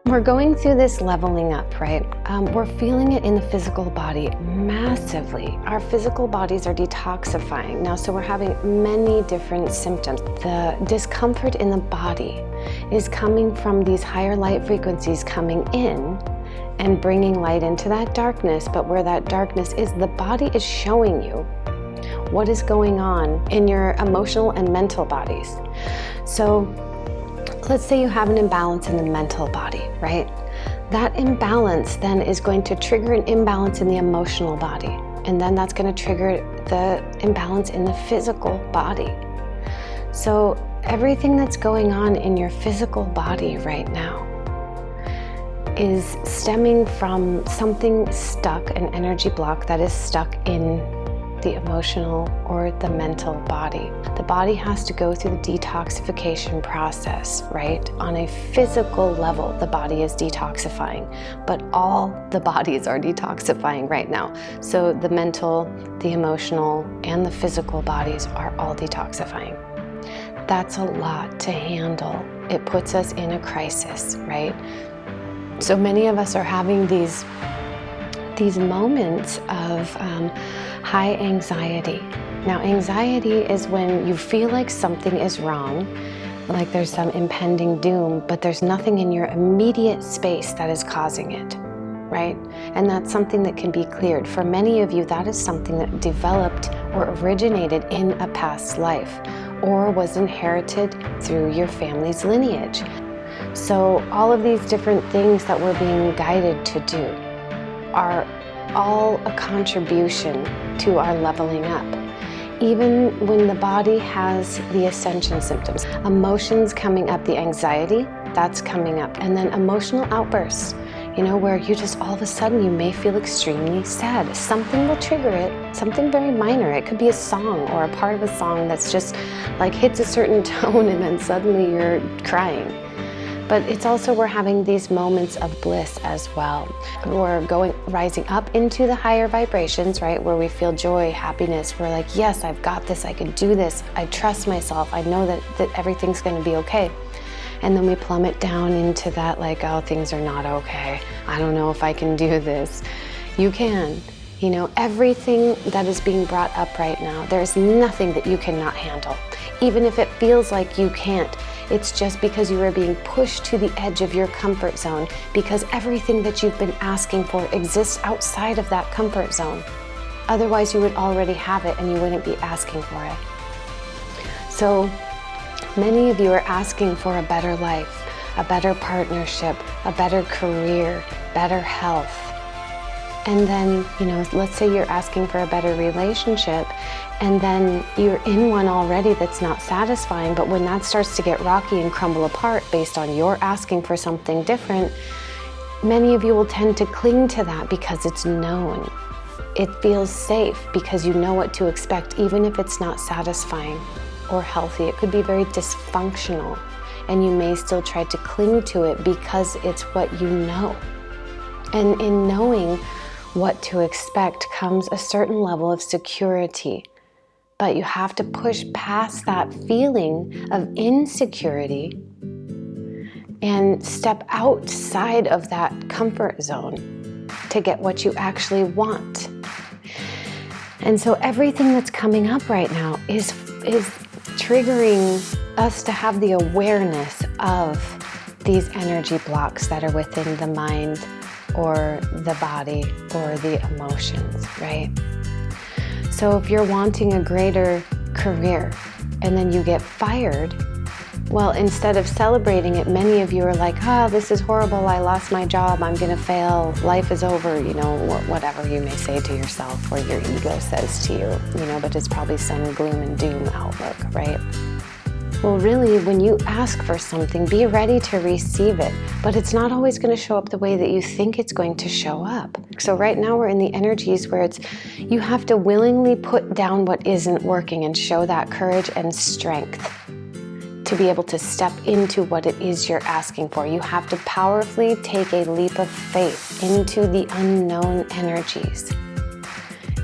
We're going through this leveling up, right? We're feeling it in the physical body massively. Our physical bodies are detoxifying now, so we're having many different symptoms. The discomfort in the body is coming from these higher light frequencies coming in and bringing light into that darkness, but where that darkness is, the body is showing you what is going on in your emotional and mental bodies. So let's say you have an imbalance in the mental body, right? That imbalance then is going to trigger an imbalance in the emotional body. And then that's going to trigger the imbalance in the physical body. So everything that's going on in your physical body right now is stemming from something stuck, an energy block that is stuck in the emotional or the mental body. The body has to go through the detoxification process, right? On a physical level, the body is detoxifying, but all the bodies are detoxifying right now. So the mental, the emotional, and the physical bodies are all detoxifying. That's a lot to handle. It puts us in a crisis, right? So many of us are having these moments of high anxiety. Now, anxiety is when you feel like something is wrong, like there's some impending doom, but there's nothing in your immediate space that is causing it, right? And that's something that can be cleared. For many of you, that is something that developed or originated in a past life or was inherited through your family's lineage. So all of these different things that we're being guided to do are all a contribution to our leveling up. Even when the body has the ascension symptoms, emotions coming up, the anxiety, that's coming up. And then emotional outbursts, you know, where you just all of a sudden you may feel extremely sad. Something will trigger it, something very minor. It could be a song or a part of a song that's just like hits a certain tone and then suddenly you're crying. But it's also we're having these moments of bliss as well. We're rising up into the higher vibrations, right? Where we feel joy, happiness. We're like, yes, I've got this. I can do this. I trust myself. I know that everything's going to be okay. And then we plummet down into that like, oh, things are not okay. I don't know if I can do this. You can. You know, everything that is being brought up right now, there's nothing that you cannot handle. Even if it feels like you can't. It's just because you are being pushed to the edge of your comfort zone, because everything that you've been asking for exists outside of that comfort zone. Otherwise, you would already have it and you wouldn't be asking for it. So many of you are asking for a better life, a better partnership, a better career, better health. And then, you know, let's say you're asking for a better relationship and then you're in one already that's not satisfying, but when that starts to get rocky and crumble apart based on your asking for something different, many of you will tend to cling to that because it's known. It feels safe because you know what to expect, even if it's not satisfying or healthy. It could be very dysfunctional, and you may still try to cling to it because it's what you know. And in knowing what to expect comes a certain level of security. But you have to push past that feeling of insecurity and step outside of that comfort zone to get what you actually want. And so everything that's coming up right now is triggering us to have the awareness of these energy blocks that are within the mind or the body or the emotions, right? So if you're wanting a greater career and then you get fired, well, instead of celebrating it, many of you are like, oh, this is horrible. I lost my job. I'm going to fail. Life is over. You know, whatever you may say to yourself or your ego says to you, you know, but it's probably some gloom and doom outlook, right? Well, really, when you ask for something, be ready to receive it, but it's not always going to show up the way that you think it's going to show up. So right now we're in the energies where you have to willingly put down what isn't working and show that courage and strength to be able to step into what it is you're asking for. You have to powerfully take a leap of faith into the unknown energies.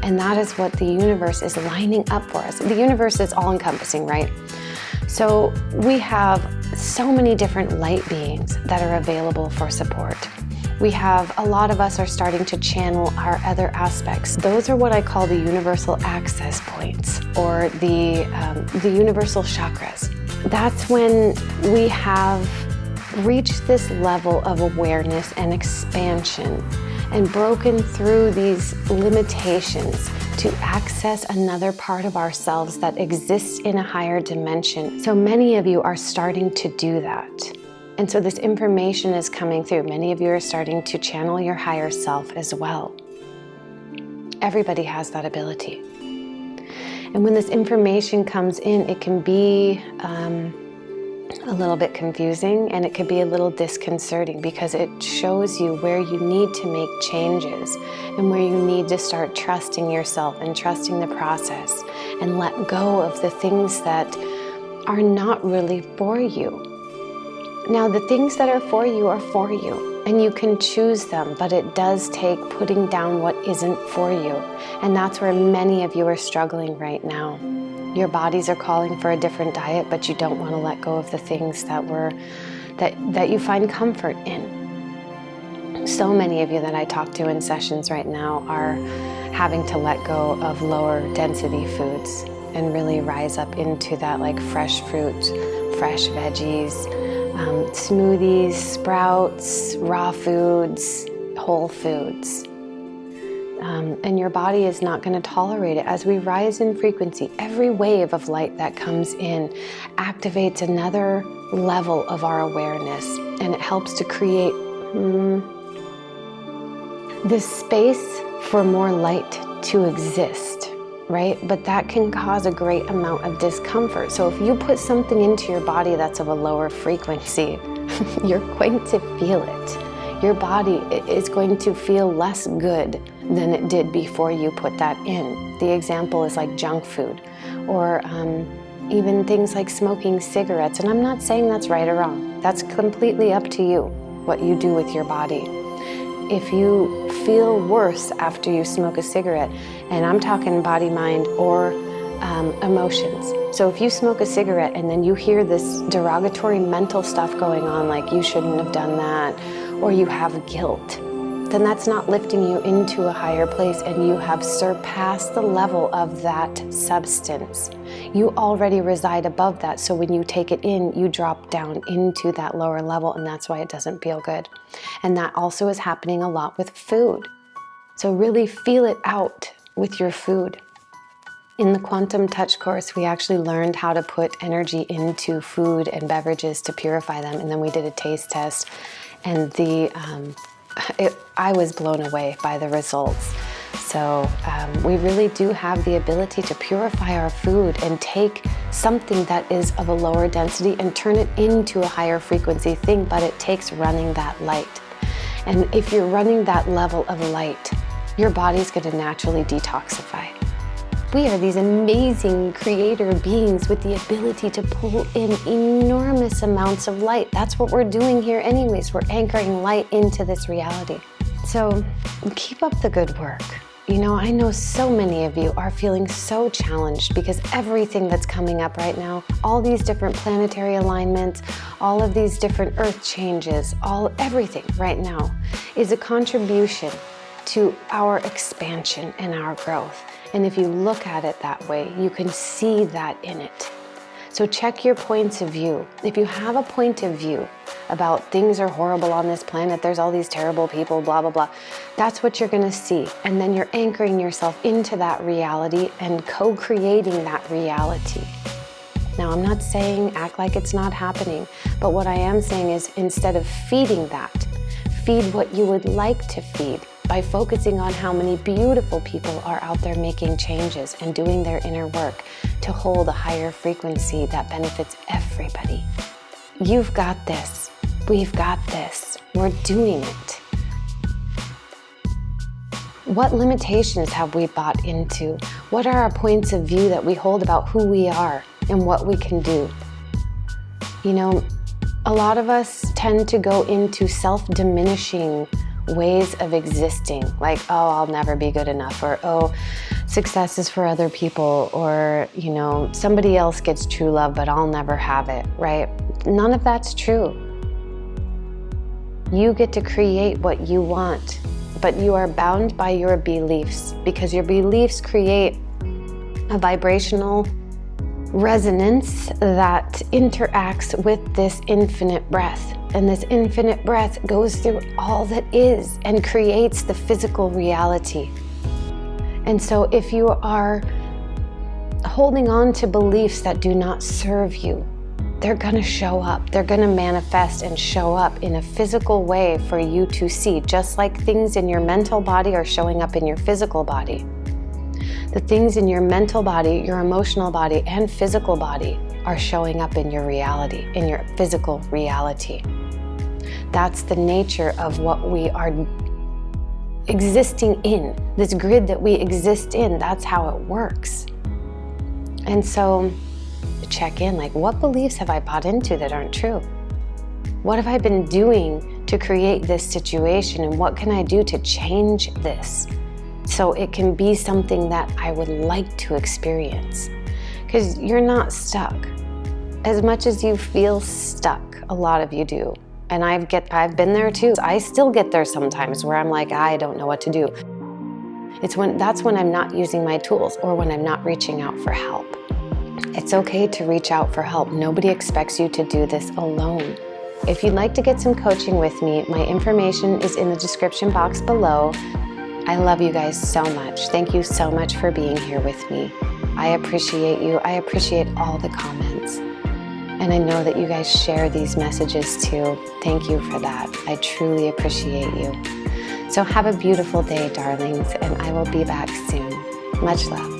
And that is what the universe is lining up for us. The universe is all-encompassing, right? So we have so many different light beings that are available for support. We have, a lot of us are starting to channel our other aspects. Those are what I call the universal access points, or the universal chakras. That's when we have reached this level of awareness and expansion and broken through these limitations to access another part of ourselves that exists in a higher dimension. So many of you are starting to do that. And so this information is coming through. Many of you are starting to channel your higher self as well. Everybody has that ability. And when this information comes in, it can be a little bit confusing, and it could be a little disconcerting, because it shows you where you need to make changes and where you need to start trusting yourself and trusting the process and let go of the things that are not really for you. Now, the things that are for you, and you can choose them, but it does take putting down what isn't for you. And that's where many of you are struggling right now. Your bodies are calling for a different diet, but you don't want to let go of the things that you find comfort in. So many of you that I talk to in sessions right now are having to let go of lower density foods and really rise up into that, like fresh fruit, fresh veggies, smoothies, sprouts, raw foods, whole foods. And your body is not going to tolerate it. As we rise in frequency, every wave of light that comes in activates another level of our awareness, and it helps to create this space for more light to exist, right? But that can cause a great amount of discomfort. So if you put something into your body that's of a lower frequency, you're going to feel it. Your body is going to feel less good than it did before you put that in. The example is like junk food, or even things like smoking cigarettes. And I'm not saying that's right or wrong. That's completely up to you, what you do with your body. If you feel worse after you smoke a cigarette, and I'm talking body, mind, or emotions. So if you smoke a cigarette and then you hear this derogatory mental stuff going on, like you shouldn't have done that, or you have guilt, then that's not lifting you into a higher place, and you have surpassed the level of that substance. You already reside above that, so when you take it in, you drop down into that lower level, and that's why it doesn't feel good. And that also is happening a lot with food. So really feel it out with your food. In the Quantum Touch course, we actually learned how to put energy into food and beverages to purify them, and then we did a taste test, and I was blown away by the results. So we really do have the ability to purify our food and take something that is of a lower density and turn it into a higher frequency thing, but it takes running that light. And if you're running that level of light, your body's going to naturally detoxify. We are these amazing creator beings with the ability to pull in enormous amounts of light. That's what we're doing here anyways. We're anchoring light into this reality. So keep up the good work. You know, I know so many of you are feeling so challenged because everything that's coming up right now, all these different planetary alignments, all of these different earth changes, everything right now is a contribution to our expansion and our growth. And if you look at it that way, you can see that in it. So check your points of view. If you have a point of view about things are horrible on this planet, there's all these terrible people, blah, blah, blah, that's what you're gonna see. And then you're anchoring yourself into that reality and co-creating that reality. Now, I'm not saying act like it's not happening, but what I am saying is instead of feeding that, feed what you would like to feed by focusing on how many beautiful people are out there making changes and doing their inner work to hold a higher frequency that benefits everybody. You've got this. We've got this. We're doing it. What limitations have we bought into? What are our points of view that we hold about who we are and what we can do? You know, a lot of us tend to go into self-diminishing ways of existing, like, oh, I'll never be good enough, or oh, success is for other people, or, you know, somebody else gets true love, but I'll never have it, right? none of that's true. You get to create what you want, but you are bound by your beliefs, because your beliefs create a vibrational resonance that interacts with this infinite breath. And this infinite breath goes through all that is and creates the physical reality. And so if you are holding on to beliefs that do not serve you, they're going to show up. They're going to manifest and show up in a physical way for you to see, just like things in your mental body are showing up in your physical body. The things in your mental body, your emotional body, and physical body are showing up in your reality, in your physical reality. That's the nature of what we are existing in, this grid that we exist in. That's how it works. And so check in, like, what beliefs have I bought into that aren't true? What have I been doing to create this situation, and what can I do to change this so it can be something that I would like to experience? Because you're not stuck. As much as you feel stuck, a lot of you do. And I've been there too. I still get there sometimes where I'm like, I don't know what to do. That's when I'm not using my tools, or when I'm not reaching out for help. It's okay to reach out for help. Nobody expects you to do this alone. If you'd like to get some coaching with me, my information is in the description box below. I love you guys so much. Thank you so much for being here with me. I appreciate you. I appreciate all the comments. And I know that you guys share these messages too. Thank you for that. I truly appreciate you. So have a beautiful day, darlings, and I will be back soon. Much love.